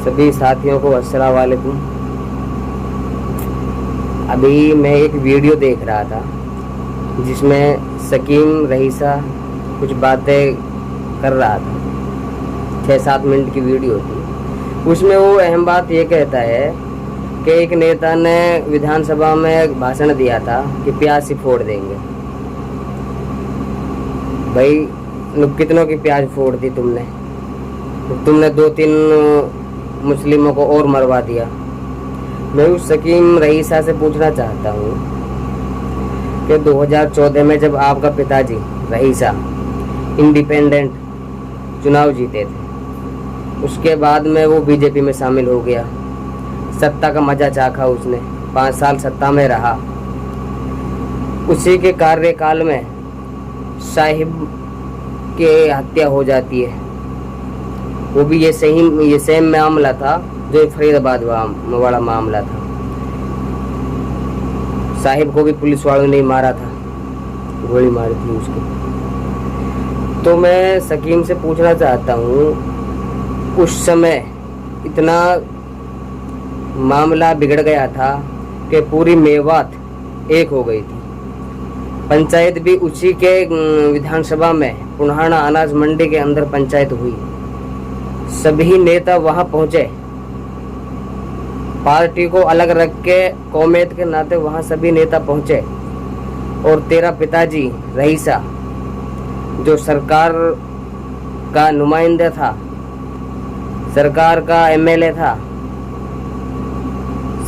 सभी साथियों को अस्सलाम वालेकुम। अभी मैं एक वीडियो देख रहा था जिसमें सकीम रईसा कुछ बातें कर रहा था। 6-7 मिनट की वीडियो थी। उसमें वो अहम बात ये कहता है कि एक नेता ने विधानसभा में भाषण दिया था कि प्याज से फोड़ देंगे। भाई कितनों की प्याज फोड़ दी तुमने? 2-3 मुस्लिमों को और मरवा दिया। मैं उस सकीम रईसा से पूछना चाहता हूँ कि 2014 में जब आपका पिताजी रईसा इंडिपेंडेंट चुनाव जीते थे, उसके बाद में वो बीजेपी में शामिल हो गया। सत्ता का मजा चाखा उसने, 5 साल सत्ता में रहा। उसी के कार्यकाल में साहिब की हत्या हो जाती है। वो भी ये सेम मामला था जो फरीदाबाद वाला मामला था। साहिब को भी पुलिस वालों ने मारा था, गोली मारी थी उसकी। तो मैं सकीम से पूछना चाहता हूँ, उस समय इतना मामला बिगड़ गया था कि पूरी मेवात एक हो गई थी। पंचायत भी उसी के विधानसभा में पुन्हाना अनाज मंडी के अंदर पंचायत हुई। सभी नेता वहां पहुंचे, पार्टी को अलग रख के कौमियत के नाते वहां सभी नेता पहुंचे। और तेरा पिताजी रईसा जो सरकार का नुमाइंदा था, सरकार का एमएलए था,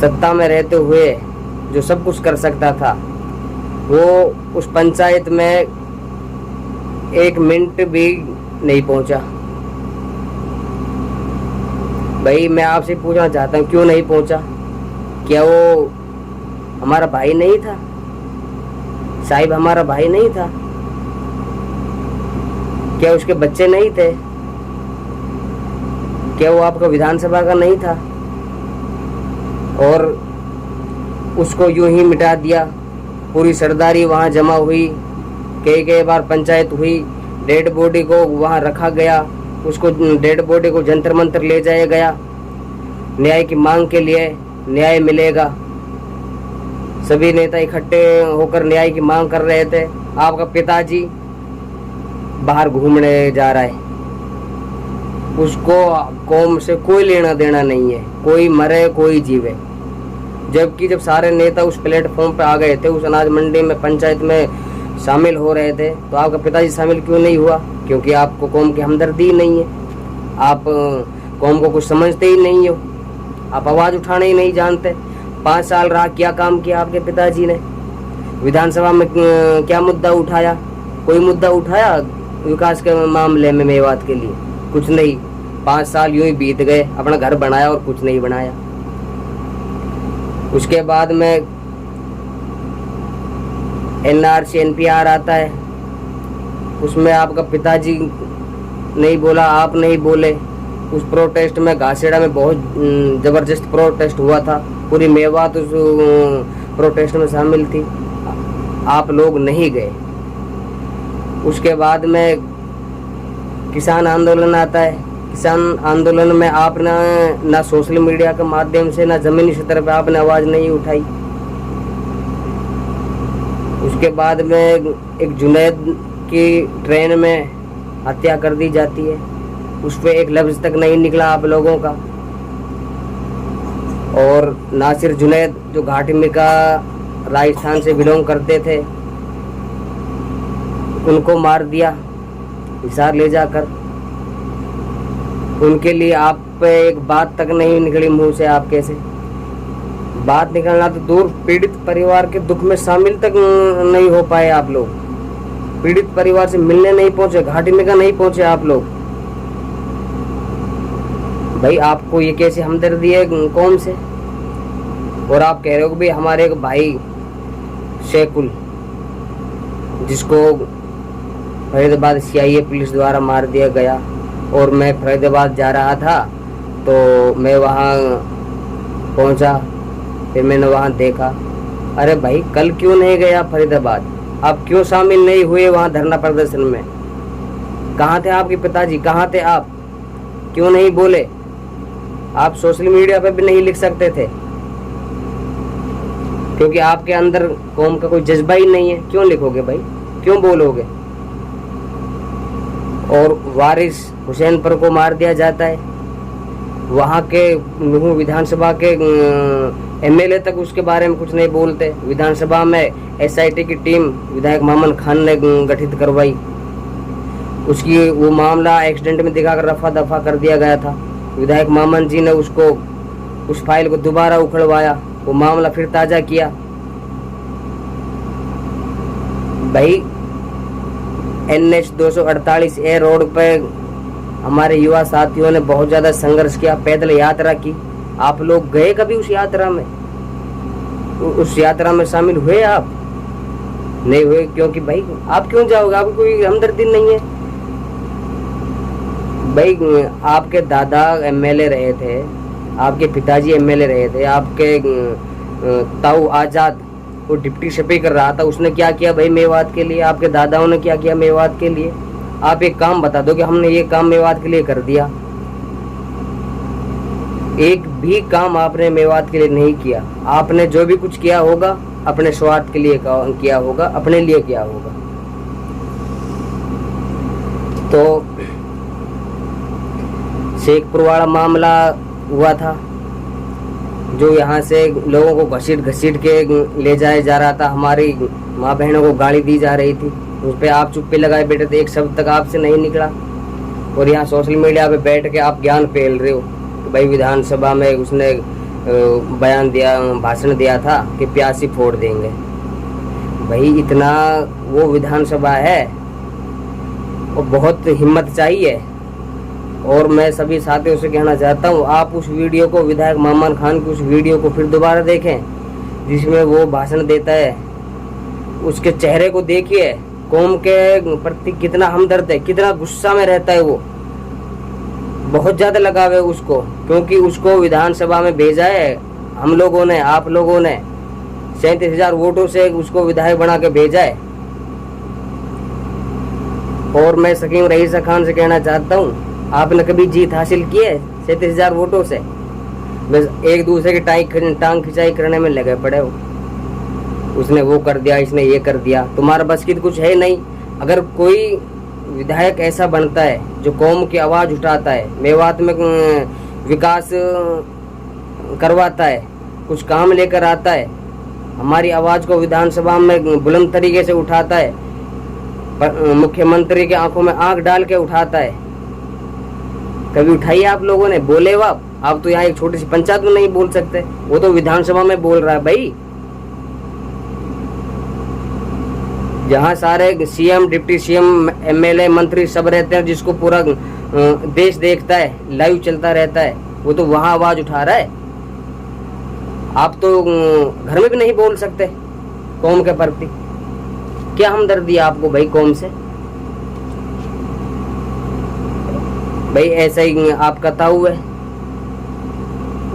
सत्ता में रहते हुए जो सब कुछ कर सकता था, वो उस पंचायत में 1 मिनट भी नहीं पहुंचा। भाई मैं आपसे पूछना चाहता हूँ, क्यों नहीं पहुंचा? क्या वो हमारा भाई नहीं था? साहिब हमारा भाई नहीं था? क्या उसके बच्चे नहीं थे? क्या वो आपका विधानसभा का नहीं था? और उसको यूं ही मिटा दिया। पूरी सरदारी वहां जमा हुई, कई बार पंचायत हुई, डेड बॉडी को वहां रखा गया, उसको डेड बॉडी को जंतर मंतर ले जाया गया। न्याय की मांग के लिए न्याय मिलेगा। सभी नेता इकट्ठे होकर न्याय की मांग कर रहे थे। आपका पिताजी बाहर घूमने जा रहा है, उसको कौम से कोई लेना देना नहीं है, कोई मरे कोई जीवे। जबकि जब सारे नेता उस प्लेटफॉर्म पे आ गए थे, उस अनाज मंडी में पंचायत में शामिल हो रहे थे, तो आपका पिताजी शामिल क्यों नहीं हुआ? क्योंकि आपको कौम की हमदर्दी नहीं है, आप कौम को कुछ समझते ही नहीं हो, आप आवाज़ उठाने ही नहीं जानते। 5 साल रहा, क्या काम किया आपके पिताजी ने? विधानसभा में क्या मुद्दा उठाया? कोई मुद्दा उठाया विकास के मामले में मेवात के लिए? कुछ नहीं। 5 साल यूं ही बीत गए, अपना घर बनाया और कुछ नहीं बनाया। उसके बाद में NRC NPR आता है, उसमें आपका पिताजी नहीं बोला, आप नहीं बोले। उस प्रोटेस्ट में घासेड़ा में बहुत ज़बरदस्त प्रोटेस्ट हुआ था, पूरी मेवात उस प्रोटेस्ट में शामिल थी, आप लोग नहीं गए। उसके बाद में किसान आंदोलन आता है। किसान आंदोलन में आपने ना सोशल मीडिया के माध्यम से ना ज़मीनी स्तर पर आपने आवाज़ नहीं उठाई। उसके बाद में एक जुनैद की ट्रेन में हत्या कर दी जाती है, उस पर एक लफ्ज़ तक नहीं निकला आप लोगों का। और नासिर जुनैद जो घाटी में का राजस्थान से बिलोंग करते थे, उनको मार दिया हिसार ले जाकर। उनके लिए आप पे एक बात तक नहीं निकली मुंह से। आप कैसे बात निकलना तो दूर, पीड़ित परिवार के दुख में शामिल तक नहीं हो पाए आप लोग। पीड़ित परिवार से मिलने नहीं पहुंचे, घाटी में का नहीं पहुंचे आप लोग। भाई आपको ये कैसे हमदर्दी है कौम से? और आप कह रहे हो कि भाई हमारे एक भाई शेकुल, जिसको फरीदाबाद CIA पुलिस द्वारा मार दिया गया, और मैं फरीदाबाद जा रहा था तो मैं वहाँ पहुँचा, फिर मैंने वहाँ देखा। अरे भाई कल क्यों नहीं गए आप फरीदाबाद? आप क्यों शामिल नहीं हुए वहाँ धरना प्रदर्शन में? कहाँ थे आपके पिताजी? कहाँ थे आप? क्यों नहीं बोले? आप सोशल मीडिया पे भी नहीं लिख सकते थे, क्योंकि आपके अंदर कौम का कोई जज्बा ही नहीं है। क्यों लिखोगे भाई, क्यों बोलोगे? और वारिस हुसैनपुर को मार दिया जाता है, वहाँ के नुहू विधानसभा के एमएलए तक उसके बारे में कुछ नहीं बोलते। विधानसभा में एसआईटी की टीम विधायक मामन खान ने गठित करवाई, उसकी वो मामला एक्सीडेंट में दिखाकर रफा दफा कर दिया गया था। विधायक मामन जी ने उसको उस फाइल को दोबारा उखड़वाया, वो मामला फिर ताजा किया। भाई NH 248 ए रोड पे हमारे युवा साथियों ने बहुत ज्यादा संघर्ष किया, पैदल यात्रा की। आप लोग गए कभी उस यात्रा में? उस यात्रा में शामिल हुए आप? नहीं हुए, क्योंकि भाई आप क्यों जाओगे? आपको कोई हमदर्दी नहीं है भाई। आपके दादा एमएलए रहे थे, आपके पिताजी एमएलए रहे थे, आपके ताऊ आजाद वो डिप्टी स्पीकर रहा था, उसने क्या किया भाई मेवात के लिए? आपके दादाओं ने क्या किया मेवात के लिए? आप एक काम बता दो कि हमने ये काम मेवात के लिए कर दिया। एक भी काम आपने मेवात के लिए नहीं किया। आपने जो भी कुछ किया होगा अपने स्वार्थ के लिए किया होगा, अपने लिए किया होगा। तो शेखपुर वाला मामला हुआ था, जो यहाँ से लोगों को घसीट के ले जाया जा रहा था, हमारी माँ बहनों को गाली दी जा रही थी, उस पर आप चुप्पी लगाए बैठे थे, एक शब्द तक आपसे नहीं निकला। और यहाँ सोशल मीडिया पे बैठ के आप ज्ञान फैल रहे हो कि भाई विधानसभा में उसने बयान दिया, भाषण दिया था कि प्यासी फोड़ देंगे। भाई इतना वो विधानसभा है, और बहुत हिम्मत चाहिए। और मैं सभी साथियों से कहना चाहता हूँ, आप उस वीडियो को, विधायक मामन खान की उस वीडियो को फिर दोबारा देखें जिसमें वो भाषण देता है। उसके चेहरे को देखिए, कौम के प्रति कितना हमदर्द है, कितना गुस्सा में रहता है वो। बहुत ज्यादा लगाव है उसको, क्योंकि उसको विधानसभा में भेजा है हम लोगों ने, आप लोगों ने 37,000 वोटों से उसको विधायक बना के भेजा है। और मैं सकीम रईसा खान से कहना चाहता हूँ, आपने कभी जीत हासिल की है 37,000 वोटों से? बस एक दूसरे की टांग खिंचाई करने में लगे पड़े हो। उसने वो कर दिया, इसने ये कर दिया, तुम्हारा बस की तो कुछ है नहीं। अगर कोई विधायक ऐसा बनता है जो कौम की आवाज उठाता है, मेवात में विकास करवाता है, कुछ काम लेकर आता है, हमारी आवाज को विधानसभा में बुलंद तरीके से उठाता है, मुख्यमंत्री के आंखों में आंख डाल के उठाता है, कभी उठाई आप लोगों ने? बोले आप तो यहाँ एक छोटी सी पंचायत में नहीं बोल सकते, वो तो विधानसभा में बोल रहा है भाई, जहाँ सारे सीएम, डिप्टी सीएम, एमएलए, मंत्री सब रहते हैं, जिसको पूरा देश देखता है, लाइव चलता रहता है, वो तो वहाँ आवाज उठा रहा है। आप तो घर में भी नहीं बोल सकते कौम के प्रति। क्या हमदर्दी आपको भाई कौम से? भाई ऐसा ही आपका ताऊ है,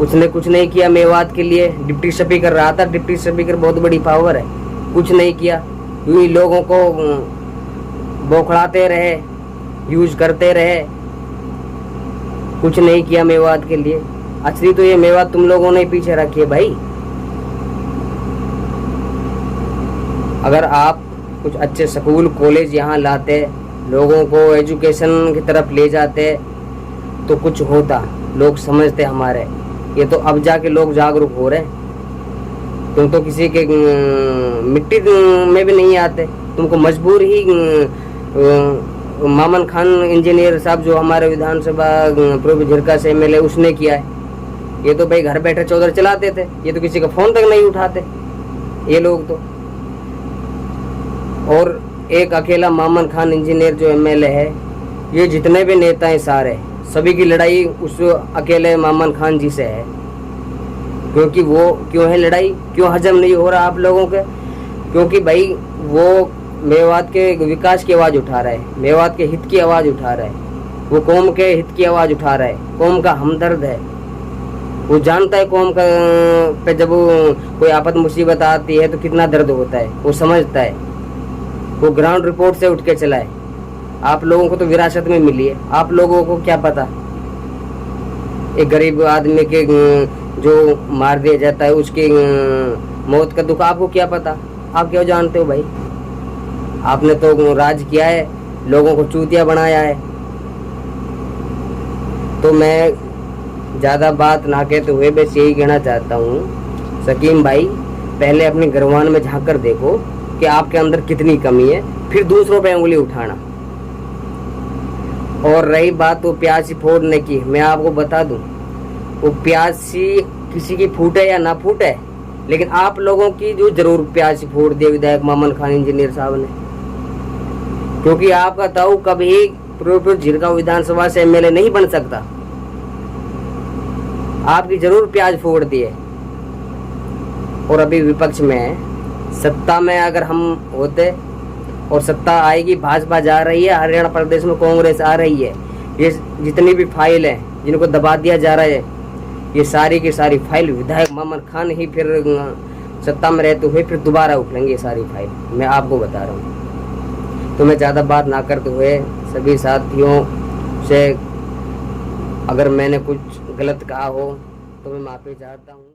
उसने कुछ नहीं किया मेवात के लिए, डिप्टी स्पीकर रहा था। डिप्टी स्पीकर बहुत बड़ी पावर है, कुछ नहीं किया, यूं ही लोगों को बौखलाते रहे, यूज करते रहे, कुछ नहीं किया मेवात के लिए। असली तो ये मेवात तुम लोगों ने पीछे रखी है भाई। अगर आप कुछ अच्छे स्कूल कॉलेज यहाँ लाते, लोगों को एजुकेशन की तरफ ले जाते, तो कुछ होता, लोग समझते हमारे। ये तो अब जाके लोग जागरूक हो रहे हैं। तुम तो किसी के मिट्टी में भी नहीं आते, तुमको मजबूर ही मामन खान इंजीनियर साहब जो हमारे विधानसभा पूर्व झिरका से एमएलए, उसने किया है। ये तो भाई घर बैठे चौधर चलाते थे, ये तो किसी का फोन तक नहीं उठाते ये लोग तो। और एक अकेला मामन खान इंजीनियर जो एमएलए है, ये जितने भी नेता हैं सारे, सभी की लड़ाई उस अकेले मामन खान जी से है। क्योंकि वो क्यों है लड़ाई, क्यों हजम नहीं हो रहा आप लोगों के? क्योंकि भाई वो मेवात के विकास की आवाज उठा रहा है, मेवात के हित की आवाज उठा रहा है, वो कौम के हित की आवाज उठा रहा है, कौम का हमदर्द है। वो जानता है कौम का पे जब कोई आफत मुसीबत आती है तो कितना दर्द होता है, वो समझता है। वो ग्राउंड रिपोर्ट से उठ के चला है। आप लोगों को तो विरासत में मिली है, आप लोगों को क्या पता। एक गरीब आदमी के जो मार दिया जाता है उसकी मौत का दुख आपको क्या पता? आप क्यों जानते हो भाई? आपने तो राज किया है, लोगों को चूतिया बनाया है। तो मैं ज़्यादा बात ना कहते हुए बस यही कहना चाहता हूँ, सकीम भाई पहले अपने गर्वान में झांक कर देखो कि आपके अंदर कितनी कमी है, फिर दूसरों पे उंगली उठाना। और रही बात वो प्यासी फोड़ने की, मैं आपको बता दूं, वो प्यासी किसी की फूटे या ना फूटे, लेकिन आप लोगों की जो जरूर प्यासी फोड़ दिया विधायक मामन खान इंजीनियर साहब ने, क्योंकि आपका ताऊ कभी फिरोजपुर झीरगांव विधानसभा से एमएलए नहीं बन सकता। आपकी जरूर प्याज फोड़ दिए। और अभी विपक्ष में, सत्ता में अगर हम होते और सत्ता आएगी, भाजपा जा रही है, हरियाणा प्रदेश में कांग्रेस आ रही है, ये जितनी भी फाइल है जिनको दबा दिया जा रहा है, ये सारी की सारी फाइल विधायक मामन खान ही फिर सत्ता में रहते हुए फिर दोबारा उठलेंगे ये सारी फाइल, मैं आपको बता रहा हूँ। तो मैं ज़्यादा बात ना करते हुए सभी साथियों से, अगर मैंने कुछ गलत कहा हो तो मैं माफ़ी चाहता हूँ।